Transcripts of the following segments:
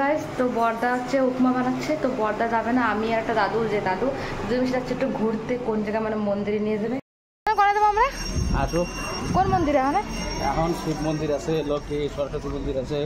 Guys তো বড়দা হচ্ছে উপমা বানাচ্ছে, তো বড়দা যাবে না, আমি আর একটা দাদু, যে দাদু দুজন মিলে যাচ্ছে একটু ঘুরতে, কোন জায়গায় মানে মন্দিরে নিয়ে যাবে। করে দেবো আমরা। আসো। কোন মন্দিরে? এখন শিব মন্দির আছে, লক্ষ্মী সরস্বতী মন্দির আছে।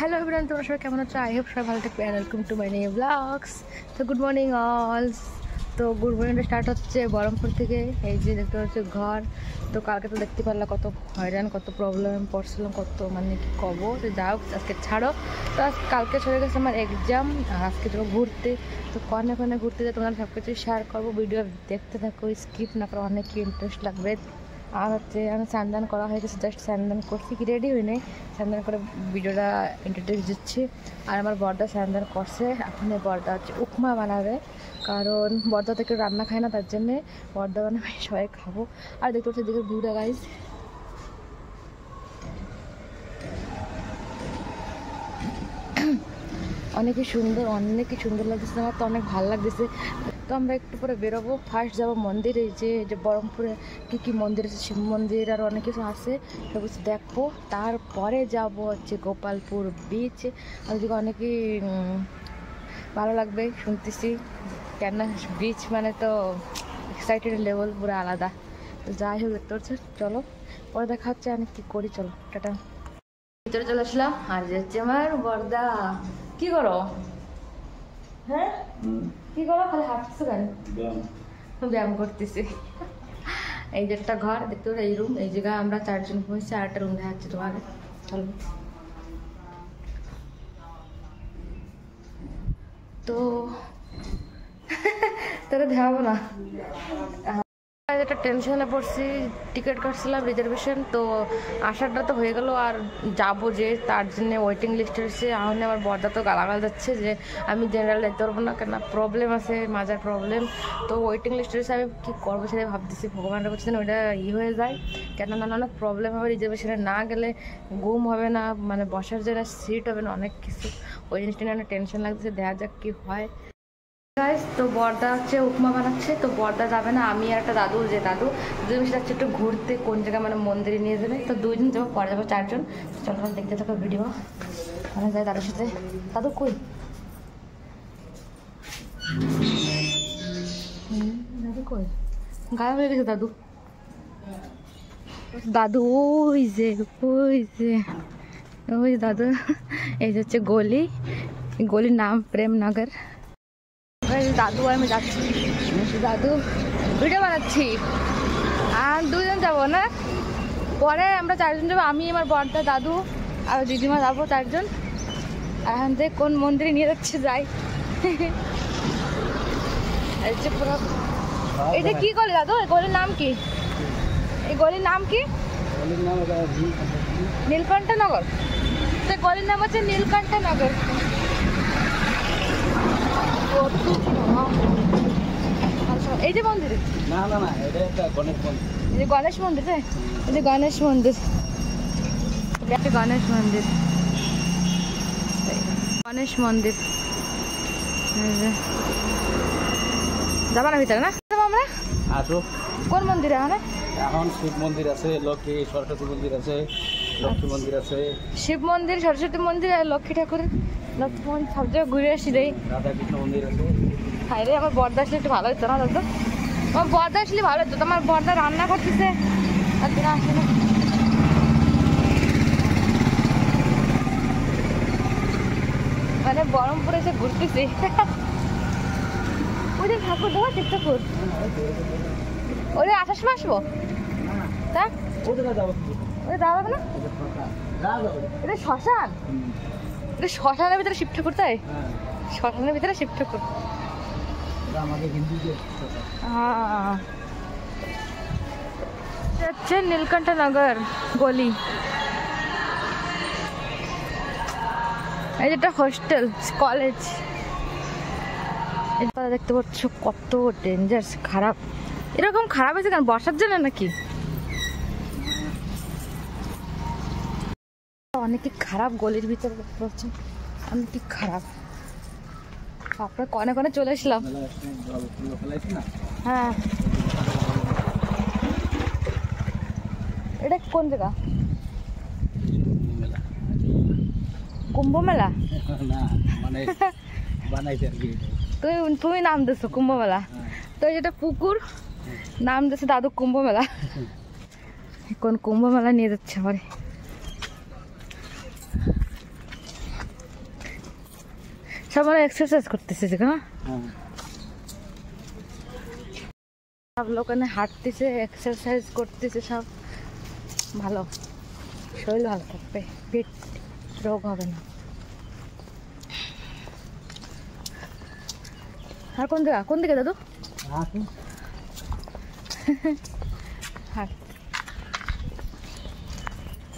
হ্যালো এভরিওয়ান, তোমরা সবাই কেমন আছো? আই হোপ সবাই ভালো থাকবে। Welcome to my new blogs. তো গুড মর্নিং অল। তো গুড মর্নিংটা স্টার্ট হচ্ছে বহরমপুর থেকে। এই যে দেখতে হচ্ছে ঘর। তো কালকে তো দেখতে পারলাম কত হয়রান, কত প্রবলেম পড়ছিলাম, কত মানে কি কব। তো যাও আজকে ছাড়ো। তো কালকে চলে গেছে আমার এক্সাম, আর আজকে যাবো ঘুরতে। তো কনে কনে ঘুরতে যাই, তোমরা সব কিছু শেয়ার করবো। ভিডিও দেখতে থাকো, স্কিপ না করো, অনেক ইন্টারেস্ট লাগবে। আর হচ্ছে আমি স্নান করা হয়ে গেছে, জাস্ট স্নান করছি, কি রেডি হই নাই, স্নান করে ভিডিওটা ইন্ট্রোডিউস দিচ্ছি। আর আমার বড়দা স্নান করছে, এখন বড়দা হচ্ছে উপমা বানাবে, কারণ বড়দা তো কেউ রান্না খায় না, তার জন্যে বড়দা বানাবে, সবাই খাবো। আর দেখতে হচ্ছে দিকে ভিউটা গাইজ, অনেকই সুন্দর লাগতেছে, আমার তো অনেক ভালো লাগতেছে। তো আমরা একটু পরে বেরোবো, ফার্স্ট যাবো মন্দিরে, যে বহরমপুরে কী মন্দির আছে, শিব মন্দির আর অনেক কিছু আছে, সব কিছু দেখবো। তারপরে যাব হচ্ছে গোপালপুর বিচ। ওইদিকে অনেকই ভালো লাগবে শুনতেছি, কেন বিচ মানে তো এক্সাইটেড লেভেল পুরো আলাদা। তো যাই হোক দেখতে হচ্ছে, চলো পরে দেখা হচ্ছে। আমি কী করি, চলো টাটা। ভিতরে চলে আসলাম, আর যাচ্ছে আমার বড়দা। কি করো? হ্যাঁ কি করো? খালি হাঁটতেছো কেন? ব্যায়াম করতেছি। এই যে একটা ঘর দেখতে পাচ্ছ, এই রুম, এই জায়গায় আমরা 4 জন ঘুমিয়েছি, আর একটা রুম দেখাচ্ছি তোমাকে, চলো। তো তোরা দেখাবো না, একটা টেনশনে পড়ছি। টিকিট কাটছিলাম রিজার্ভেশন, তো আসারটা তো হয়ে গেল, আর যাবো যে তার জন্য ওয়েটিং লিস্টে এসেছে। এখন আমার বড়দা তো গালাগাল যাচ্ছে যে আমি জেনারেল যেতে পারবো না, কেন প্রবলেম আছে, মাজার প্রবলেম। তো ওয়েটিং লিস্টে এসে আমি কী করবো সেটাই ভাবতেছি, ভগবানরা বলছে না ওইটা হয়ে যায়, কেন না অনেক প্রবলেম হবে, রিজার্ভেশনে না গেলে ঘুম হবে না, মানে বসার জন্য সিট হবে না, অনেক কিছু। ওই জিনিসটা নিয়ে অনেক টেনশন লাগতেছে, দেখা যাক কী হয়। তো বড়দা হচ্ছে উপমা বানাচ্ছে, তো বড়দা যাবে না, আমি আর একটা দাদু, যে দাদু দুজন মিলে যাচ্ছে একটু ঘুরতে, কোন জায়গায় মানে মন্দিরে নিয়ে যাবে। তো 2 জন যাবো, পরে যাবো 4 জন। চলো দেখতে থাকো ভিডিও, মানে যাই দাদুর সাথে। দাদু কই? দাদু কই? গায়েব হয়ে গেছে দাদু। দাদু ওই যে ওই দাদু। এই হচ্ছে গলি, গলির নাম প্রেমনগর। দাদু আর আমি যাচ্ছি, দাদু ভিডিও বানাচ্ছি। আর 2 জন যাবো না, পরে আমরা 4 জন যাবো, আমি আমার বড়দা, দাদু আর দিদিমা যাবো 4 জন। এখন থেকে কোন মন্দিরে নিয়ে যাচ্ছে যাই। পুরো এটা কি গলি দাদু? এই গলির নাম কি? এই গলির নাম কি? নীলকণ্ঠনগর। তো গলির নাম হচ্ছে নীলকণ্ঠনগর। এই যে মন্দিরে, না না না, এটা একটা গণেশ মন্দির, এই যে গণেশ মন্দির, এই যে গণেশ মন্দির, একটা গণেশ মন্দির, গণেশ মন্দির। যাবা না ভিতরে? না আমরা আসো। কোন মন্দিরে? এখন শিব মন্দির আছে, লক্ষ্মী সরস্বতী মন্দির আছে, লক্ষ্মী মন্দির আছে, শিব মন্দির, সরস্বতী মন্দির আর লক্ষ্মী ঠাকুর, লক্ষ্মী মন্দির সব জায়গায় ঘুরে আসি রে। রাধাকৃষ্ণ মন্দির আছে। হাই রে, আমার বড়দা আসলে একটু ভালো হতো না দাদু? আমার বড়দা আসলে ভালো হতো, আমার বড়দা রান্না করতেছে আর দিন আসে না। মানে বহরমপুরে এসে ঘুরতেছি। ওই যে ঠাকুর দেওয়া শিব ঠাকুর, ওই আসার সময় আসবো, তা ওটা যাওয়া যাবে না? এটা শ্মশান, এটা শ্মশানের ভিতরে শিব ঠাকুর, তাই? শ্মশানের ভিতরে শিব ঠাকুর। হচ্ছে নীলকণ্ঠনগর গলি। এই যেটা হোস্টেল কলেজ। এটা দেখতে পাচ্ছ কত ডেঞ্জার খারাপ। এরকম খারাপ হয়েছে কেন? বর্ষার জন্য নাকি? অনেকে খারাপ গলির ভিতরে পড়ছে, অনেকে খারাপ। আপনার কনে কনে চলে এসলাম। হ্যাঁ, এটা কোন জায়গা? কুম্ভ মেলা? তুমি নাম দিছো কুম্ভ মেলা, তো যেটা পুকুর নাম দিচ্ছে দাদু কুম্ভ মেলা। কোন কুম্ভ মেলা নিয়ে যাচ্ছে আমার। সব মানে এক্সারসাইজ করতেছে যেখানে, সব লোক হাঁটতেছে, এক্সারসাইজ করতেছে, সব ভালো, শরীর ভালো থাকবে, পেট রোগ হবে না। আর কোন জায়গা? কোন দিকে দাদু?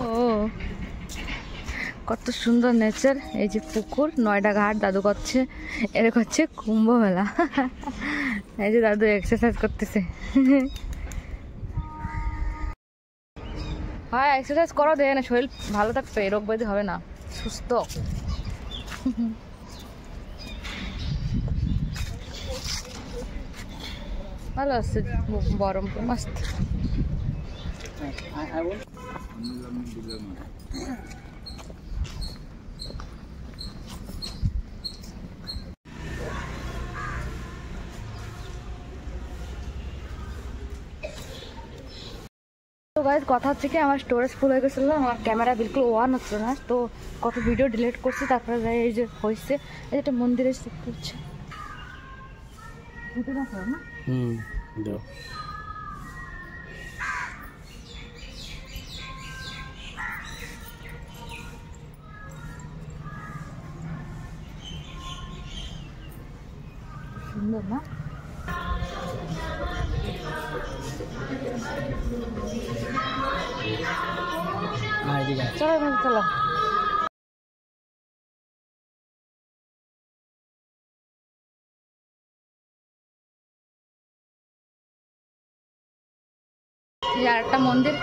ও কত সুন্দর নেচার। এই যে পুকুর, নয়ডা ঘাট দাদু করছে, এরকম হচ্ছে কুম্ভ মেলা। এই যে দাদু এক্সারসাইজ করতেছে। হ্যাঁ, এক্সারসাইজ করো, দেয় না শরীর ভালো থাকবে, রোগ ব্যাধি হবে না, সুস্থ। ভালো আছে বহরমপুর, মস্ত। তো গাইজ কথা হচ্ছে কি, আমার স্টোরেজ ফুল হয়ে গেছিলো, আমার ক্যামেরা বিলকুল অন হচ্ছিল না, তো কত ভিডিও ডিলিট করছি, তারপরে যাই এই যে হয়েছে। এই যে একটা মন্দিরে শিখতে হচ্ছে না। সুন্দর না? চলো চলো। আর একটা মন্দির,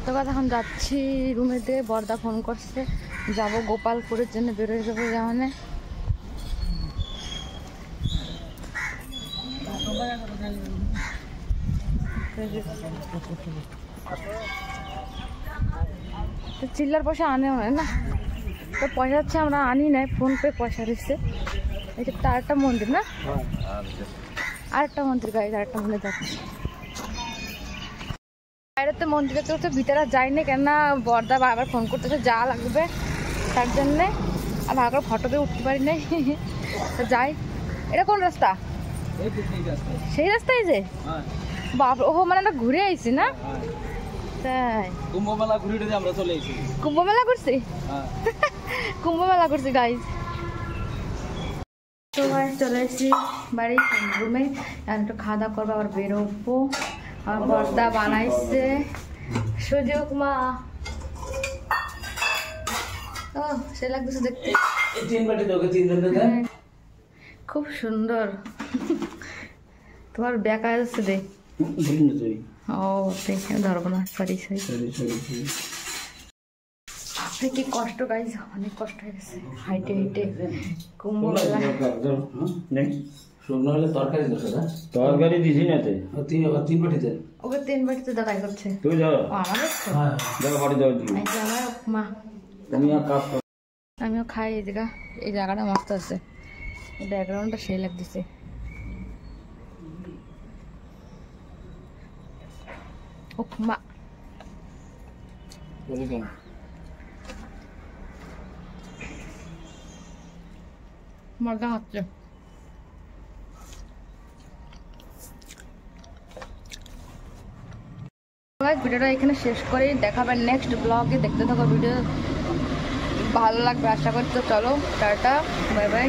তো এখন যাচ্ছি রুমেতে। বর্দা ফোন করছে, যাব গোপালপুরের জন্য, বেরোয় যাবো যেমন। তো চিল্লার পয়সা আনে হয় না, তো পয়সা হচ্ছে আমরা আনি নাই, ফোন পে পয়সা দিচ্ছে। এটা আরেকটা মন্দির না, আরেকটা মন্দির গাইজ, আরেকটা মন্দির যাচ্ছে। বাইরেতে মন্দিরে তো ভিতরে যাইনি, কেননা বর্দা বারবার ফোন করতেছে যা লাগবে তার জন্যে, আর ভালো করে ফটোতে উঠতে পারি নাই। তো যাই। এটা কোন রাস্তা? সেই রাস্তায় যে বাবা, ও মানে আমরা ঘুরে আইছি না? তাই কুম্ভ মেলা ঘুরে আমরা চলে এসেছি। কুম্ভ মেলা করছি, কুম্ভ মেলা করছি গাইজ। তো ভাই চলে এসেছি বাড়ি রুমে, একটু খাওয়া দাওয়া করবো, আবার বেরোবো। আমার বর্দা বানাইছে সুজি উপমা। ও সে লাগতেছে দেখতে, খুব সুন্দর। তোমার ব্যাকা যাচ্ছে দেখ। ও দেখে ধরবো না, সরি সরি। কি কষ্ট গাইজ, অনেক কষ্ট হয়ে গেছে হাইটে হাইটে কুম্ভ মেলা। তরকারি দিছি না, তিন বাটিতে, ওকে 3 বাটিতে দাঁড়াই করছে। তুই যাও, আমিও খাই। এই জায়গা, এই জায়গাটা মস্ত আছে, ব্যাকগ্রাউন্ডটা সেই লাগতেছে। উপমা মজা হচ্ছে। ভিডিওটা এখানে শেষ করে দেখাবেন নেক্সট ব্লগে, দেখতে থাকো ভিডিও, ভালো লাগবে আশা করি। তো চলো টাটা, বাই বাই।